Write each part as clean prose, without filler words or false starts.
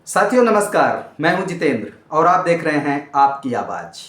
साथियों नमस्कार, मैं हूं जितेंद्र और आप देख रहे हैं आपकी आवाज।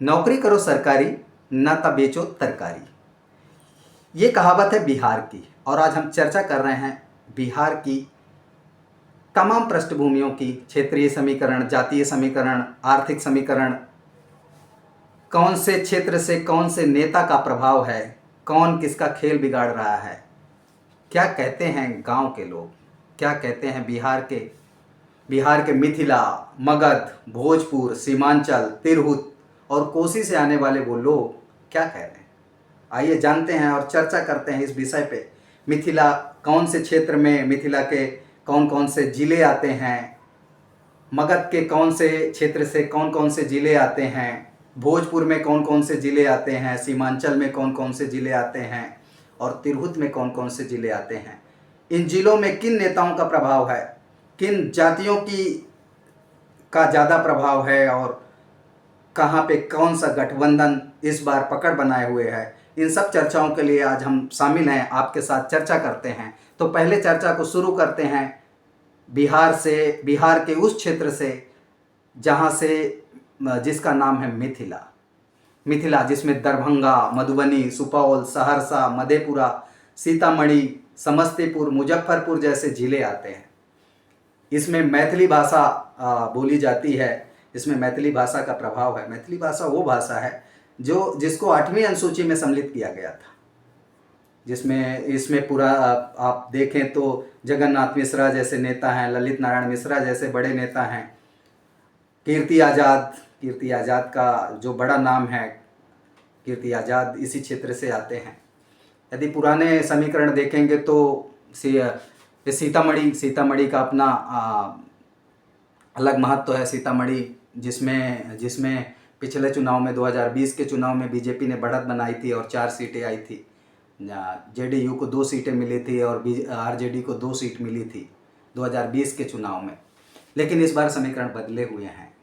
नौकरी करो सरकारी, न त बेचो तरकारी। ये कहावत है बिहार की और आज हम चर्चा कर रहे हैं बिहार की तमाम पृष्ठभूमियों की। क्षेत्रीय समीकरण, जातीय समीकरण, आर्थिक समीकरण, कौन से क्षेत्र से कौन से नेता का प्रभाव है, कौन किसका खेल बिगाड़ रहा है, क्या कहते हैं गांव के लोग, क्या कहते हैं बिहार के मिथिला, मगध, भोजपुर, सीमांचल, तिरहुत और कोसी से आने वाले वो लोग क्या कह रहे हैं। आइए जानते हैं और चर्चा करते हैं इस विषय पे। मिथिला कौन से क्षेत्र में, मिथिला के कौन कौन से जिले आते हैं, मगध के कौन से क्षेत्र से कौन कौन से जिले आते हैं, भोजपुर में कौन कौन से जिले आते हैं, सीमांचल में कौन कौन से जिले आते हैं और तिरहुत में कौन कौन से जिले आते हैं। इन जिलों में किन नेताओं का प्रभाव है, किन जातियों का ज़्यादा प्रभाव है और कहाँ पे कौन सा गठबंधन इस बार पकड़ बनाए हुए है। इन सब चर्चाओं के लिए आज हम शामिल हैं, आपके साथ चर्चा करते हैं। तो पहले चर्चा को शुरू करते हैं बिहार से, बिहार के उस क्षेत्र से जहाँ से जिसका नाम है मिथिला, जिसमें दरभंगा, मधुबनी, सुपौल, सहरसा, मधेपुरा, सीतामढ़ी, समस्तीपुर, मुजफ्फरपुर जैसे जिले आते हैं। इसमें मैथिली भाषा बोली जाती है, इसमें मैथिली भाषा का प्रभाव है। मैथिली भाषा वो भाषा है जिसको 8वीं अनुसूची में सम्मिलित किया गया था, जिसमें इसमें पूरा आप देखें तो जगन्नाथ मिश्रा जैसे नेता हैं, ललित नारायण मिश्रा जैसे बड़े नेता हैं, कीर्ति आज़ाद का जो बड़ा नाम है, कीर्ति आज़ाद इसी क्षेत्र से आते हैं। यदि पुराने समीकरण देखेंगे तो सीतामढ़ी का अपना अलग महत्व है। सीतामढ़ी जिसमें पिछले चुनाव में 2020 के चुनाव में बीजेपी ने बढ़त बनाई थी और 4 सीटें आई थी। जेडीयू को 2 सीटें मिली थी और आरजेडी को 2 सीट मिली थी 2020 के चुनाव में। लेकिन इस बार समीकरण बदले हुए हैं।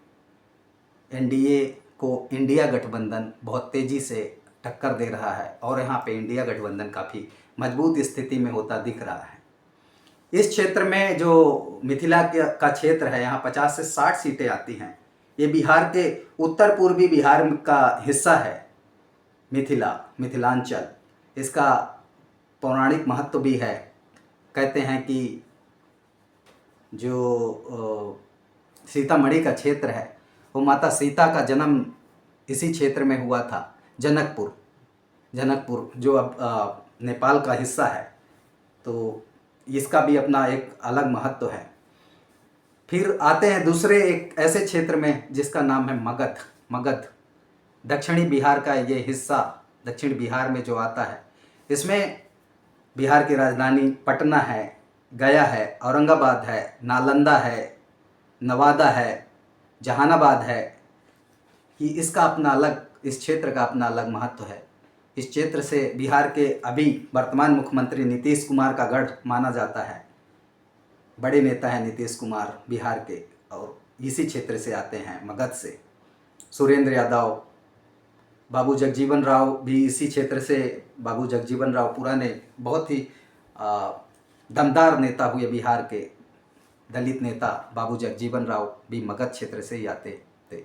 एनडीए को इंडिया गठबंधन बहुत तेज़ी से टक्कर दे रहा है और यहाँ पे इंडिया गठबंधन काफ़ी मजबूत स्थिति में होता दिख रहा है। इस क्षेत्र में जो मिथिला का क्षेत्र है, यहाँ 50 से 60 सीटें आती हैं। ये बिहार के उत्तर पूर्वी बिहार का हिस्सा है। मिथिलांचल, इसका पौराणिक महत्व भी है। कहते हैं कि जो सीतामढ़ी का क्षेत्र है वो माता सीता का जन्म इसी क्षेत्र में हुआ था। जनकपुर जो अब नेपाल का हिस्सा है, तो इसका भी अपना एक अलग महत्व है। फिर आते हैं दूसरे एक ऐसे क्षेत्र में जिसका नाम है मगध। दक्षिणी बिहार का ये हिस्सा, दक्षिण बिहार में जो आता है, इसमें बिहार की राजधानी पटना है, गया है, औरंगाबाद है, नालंदा है, नवादा है, जहानाबाद है। कि इसका अपना अलग, इस क्षेत्र का अपना अलग महत्व है। इस क्षेत्र से बिहार के अभी वर्तमान मुख्यमंत्री नीतीश कुमार का गढ़ माना जाता है। बड़े नेता हैं नीतीश कुमार बिहार के और इसी क्षेत्र से आते हैं, मगध से। सुरेंद्र यादव, बाबू जगजीवन राव भी इसी क्षेत्र से। बाबू जगजीवन राव पुराने बहुत ही दमदार नेता हुए बिहार के। दलित नेता बाबू जगजीवन राव भी मगध क्षेत्र से ही आते थे।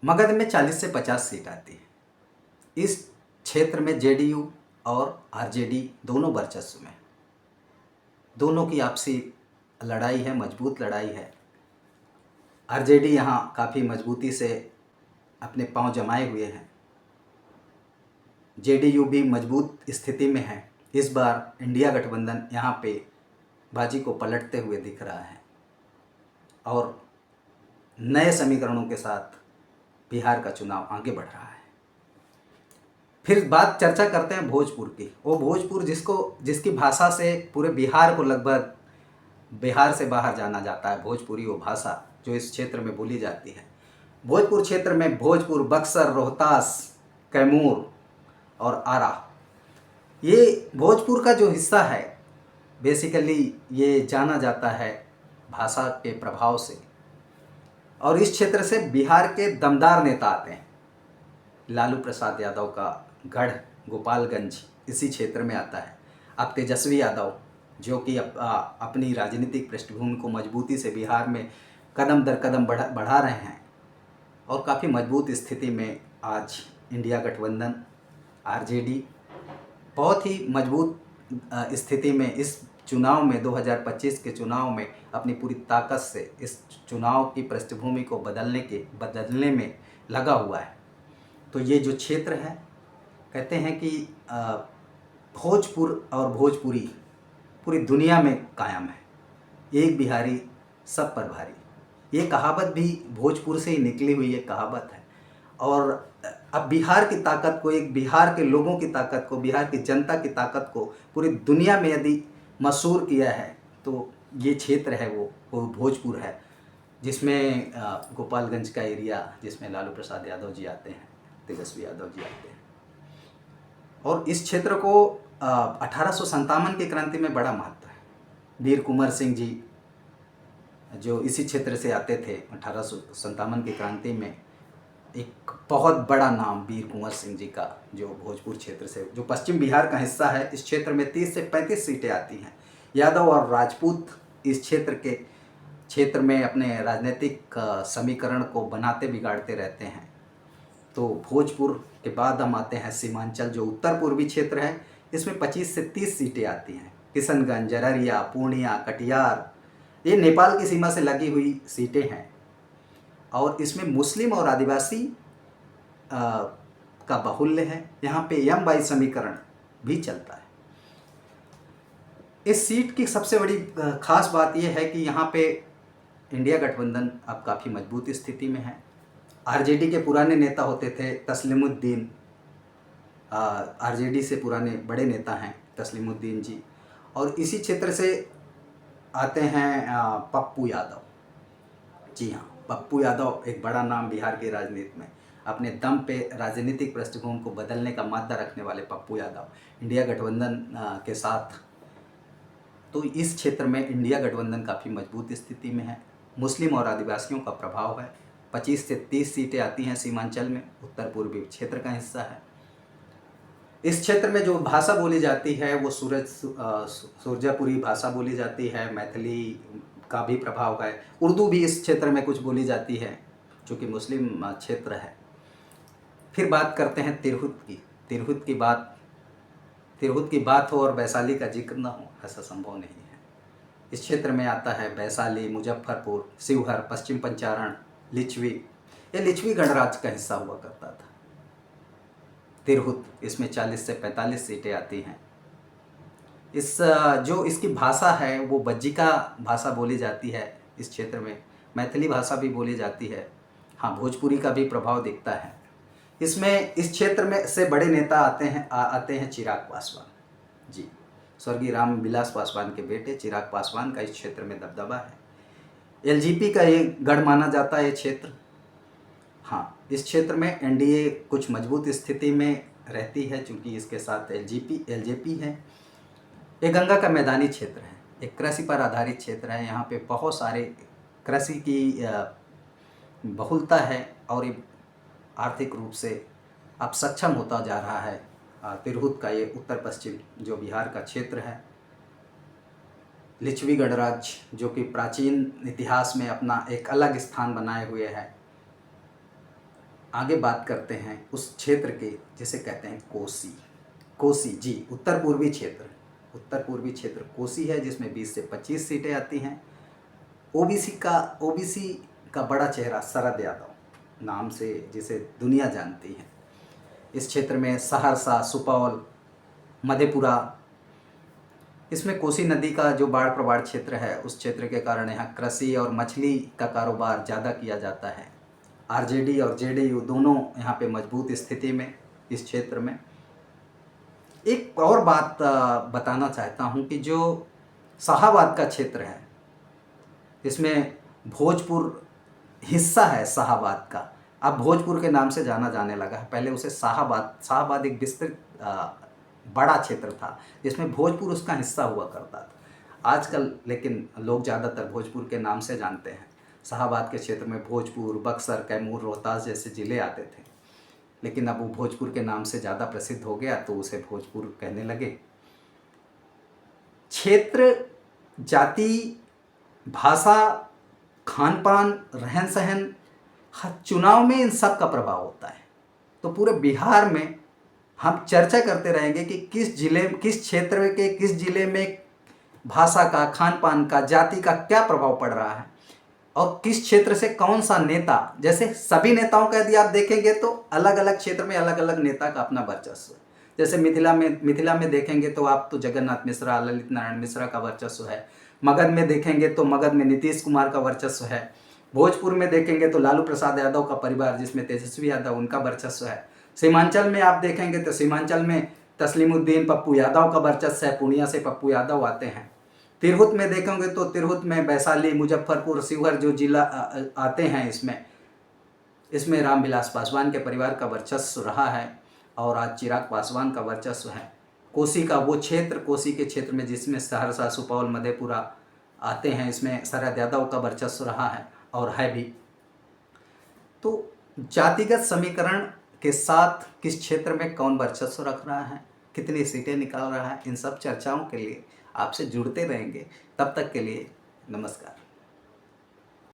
मगध में 40 से 50 सीट आती है। इस क्षेत्र में जेडीयू और आरजेडी दोनों वर्चस्व में, दोनों की आपसी लड़ाई है, मजबूत लड़ाई है। आरजेडी यहाँ काफ़ी मजबूती से अपने पांव जमाए हुए हैं। जेडीयू भी मजबूत स्थिति में है। इस बार इंडिया गठबंधन यहाँ पे बाजी को पलटते हुए दिख रहा है और नए समीकरणों के साथ बिहार का चुनाव आगे बढ़ रहा है। फिर बात चर्चा करते हैं भोजपुर की। वो भोजपुर जिसकी भाषा से पूरे बिहार को लगभग बिहार से बाहर जाना जाता है। भोजपुरी वो भाषा जो इस क्षेत्र में बोली जाती है। भोजपुर क्षेत्र में भोजपुर, बक्सर, रोहतास, कैमूर और आरा, ये भोजपुर का जो हिस्सा है, बेसिकली ये जाना जाता है भाषा के प्रभाव से। और इस क्षेत्र से बिहार के दमदार नेता आते हैं। लालू प्रसाद यादव का गढ़ गोपालगंज इसी क्षेत्र में आता है। अब तेजस्वी यादव जो कि अपनी राजनीतिक पृष्ठभूमि को मजबूती से बिहार में कदम दर कदम बढ़ा रहे हैं और काफ़ी मजबूत स्थिति में आज इंडिया गठबंधन आरजेडी बहुत ही मजबूत स्थिति में इस चुनाव में 2025 के चुनाव में अपनी पूरी ताकत से इस चुनाव की पृष्ठभूमि को बदलने में लगा हुआ है। तो ये जो क्षेत्र है, कहते हैं कि भोजपुर और भोजपुरी पूरी दुनिया में कायम है, एक बिहारी सब पर भारी। ये कहावत भी भोजपुर से ही निकली हुई एक कहावत है। और अब बिहार की ताकत को, एक बिहार के लोगों की ताकत को, बिहार की जनता की ताकत को पूरी दुनिया में यदि मशहूर किया है तो ये क्षेत्र है वो भोजपुर है, जिसमें गोपालगंज का एरिया, जिसमें लालू प्रसाद यादव जी आते हैं, तेजस्वी यादव जी आते हैं। और इस क्षेत्र को 1857 की क्रांति में बड़ा महत्व है। वीर कुंवर सिंह जी जो इसी क्षेत्र से आते थे, 1857 की क्रांति में एक बहुत बड़ा नाम वीर कुंवर सिंह जी का, जो भोजपुर क्षेत्र से, जो पश्चिम बिहार का हिस्सा है, इस क्षेत्र में 30 से 35 सीटें आती हैं। यादव और राजपूत इस क्षेत्र में अपने राजनीतिक समीकरण को बनाते बिगाड़ते रहते हैं। तो भोजपुर के बाद हम आते हैं सीमांचल, जो उत्तर पूर्वी क्षेत्र है। इसमें 25 से 30 सीटें आती हैं। किशनगंज, अररिया, पूर्णिया, कटिहार, ये नेपाल की सीमा से लगी हुई सीटें हैं। और इसमें मुस्लिम और आदिवासी का बाहुल्य है। यहाँ पे M/2 समीकरण भी चलता है। इस सीट की सबसे बड़ी खास बात यह है कि यहाँ पे इंडिया गठबंधन अब काफ़ी मजबूत स्थिति में है। आरजेडी के पुराने नेता होते थे तस्लीमुद्दीन, आरजेडी से पुराने बड़े नेता हैं तस्लीमुद्दीन जी, और इसी क्षेत्र से आते हैं पप्पू यादव। जी हाँ, पप्पू यादव एक बड़ा नाम बिहार की राजनीति में, अपने दम पे राजनीतिक पृष्ठभूमि को बदलने का मादा रखने वाले पप्पू यादव इंडिया गठबंधन के साथ। तो इस क्षेत्र में इंडिया गठबंधन काफ़ी मजबूत स्थिति में है। मुस्लिम और आदिवासियों का प्रभाव है। 25 से 30 सीटें आती हैं सीमांचल में, उत्तर पूर्वी क्षेत्र का हिस्सा है। इस क्षेत्र में जो भाषा बोली जाती है वो सुरजापुरी भाषा बोली जाती है। मैथिली का भी प्रभाव है। उर्दू भी इस क्षेत्र में कुछ बोली जाती है, चूँकि मुस्लिम क्षेत्र है। फिर बात करते हैं तिरहुत की। तिरहुत की बात हो और वैशाली का जिक्र न हो, ऐसा संभव नहीं है। इस क्षेत्र में आता है वैशाली, मुजफ्फरपुर, शिवहर, पश्चिम पंचारण, लिच्छवी। ये लिच्छवी गणराज्य का हिस्सा हुआ करता था तिरहुत। इसमें 40 से 45 सीटें आती हैं। जो इसकी भाषा है वो बज्जिका भाषा बोली जाती है इस क्षेत्र में। मैथिली भाषा भी बोली जाती है। हाँ, भोजपुरी का भी प्रभाव दिखता है इसमें। इस क्षेत्र में से बड़े नेता आते हैं चिराग पासवान जी। स्वर्गीय रामविलास पासवान के बेटे चिराग पासवान का इस क्षेत्र में दबदबा है। एलजेपी का ये गढ़ माना जाता है ये क्षेत्र। हाँ, इस क्षेत्र में एनडीए कुछ मजबूत स्थिति में रहती है, चूँकि इसके साथ एलजेपी है। ये गंगा का मैदानी क्षेत्र है, एक कृषि पर आधारित क्षेत्र है। यहाँ पे बहुत सारे कृषि की बहुलता है और ये आर्थिक रूप से अब सक्षम होता जा रहा है। तिरहुत का ये उत्तर पश्चिम जो बिहार का क्षेत्र है। लिच्छवी गणराज्य जो कि प्राचीन इतिहास में अपना एक अलग स्थान बनाए हुए है। आगे बात करते हैं उस क्षेत्र के जिसे कहते हैं कोसी जी। उत्तर पूर्वी क्षेत्र कोसी है, जिसमें 20 से 25 सीटें आती हैं। ओबीसी का बड़ा चेहरा शरद यादव नाम से जिसे दुनिया जानती है। इस क्षेत्र में सहरसा, सुपौल, मधेपुरा, इसमें कोसी नदी का जो बाढ़ प्रभावित क्षेत्र है, उस क्षेत्र के कारण यहाँ कृषि और मछली का कारोबार ज़्यादा किया जाता है। आरजेडी और जेडीयू दोनों यहाँ पे मजबूत स्थिति में इस क्षेत्र में। एक और बात बताना चाहता हूँ कि जो शाहाबाद का क्षेत्र है, इसमें भोजपुर हिस्सा है शाहाबाद का। अब भोजपुर के नाम से जाना जाने लगा है, पहले उसे शाहाबाद एक विस्तृत बड़ा क्षेत्र था जिसमें भोजपुर उसका हिस्सा हुआ करता था। आजकल लेकिन लोग ज़्यादातर भोजपुर के नाम से जानते हैं। शाहाबाद के क्षेत्र में भोजपुर, बक्सर, कैमूर, रोहतास जैसे ज़िले आते थे, लेकिन अब वो भोजपुर के नाम से ज़्यादा प्रसिद्ध हो गया तो उसे भोजपुर कहने लगे। क्षेत्र, जाति, भाषा, खान पान, रहन सहन, हर चुनाव में इन सब का प्रभाव होता है। तो पूरे बिहार में हम चर्चा करते रहेंगे कि किस जिले, किस क्षेत्र के किस जिले में भाषा का, खान पान का, जाति का क्या प्रभाव पड़ रहा है और किस क्षेत्र से कौन सा नेता, जैसे सभी नेताओं का यदि आप देखेंगे तो अलग अलग क्षेत्र में अलग अलग नेता का अपना वर्चस्व है। जैसे मिथिला में देखेंगे तो आप तो जगन्नाथ मिश्रा, ललित नारायण मिश्रा का वर्चस्व है। मगध में देखेंगे तो मगध में नीतीश कुमार का वर्चस्व है। भोजपुर में देखेंगे तो लालू प्रसाद यादव का परिवार, जिसमें तेजस्वी यादव, उनका वर्चस्व है। सीमांचल में आप देखेंगे तो सीमांचल में तस्लीमुद्दीन पप्पू यादव का वर्चस्व है, पूर्णिया से पप्पू यादव आते हैं। तिरहुत में देखेंगे तो तिरहुत में वैशाली, मुजफ्फरपुर, शिवहर जो जिला आते हैं, इसमें रामविलास पासवान के परिवार का वर्चस्व रहा है और आज चिराग पासवान का वर्चस्व है। कोसी का वो क्षेत्र, कोसी के क्षेत्र में जिसमें सहरसा, सुपौल, मधेपुरा आते हैं, इसमें शरद यादव का वर्चस्व रहा है और है भी। तो जातिगत समीकरण के साथ किस क्षेत्र में कौन वर्चस्व रख रहा है, कितनी सीटें निकाल रहा है, इन सब चर्चाओं के लिए आपसे जुड़ते रहेंगे। तब तक के लिए नमस्कार।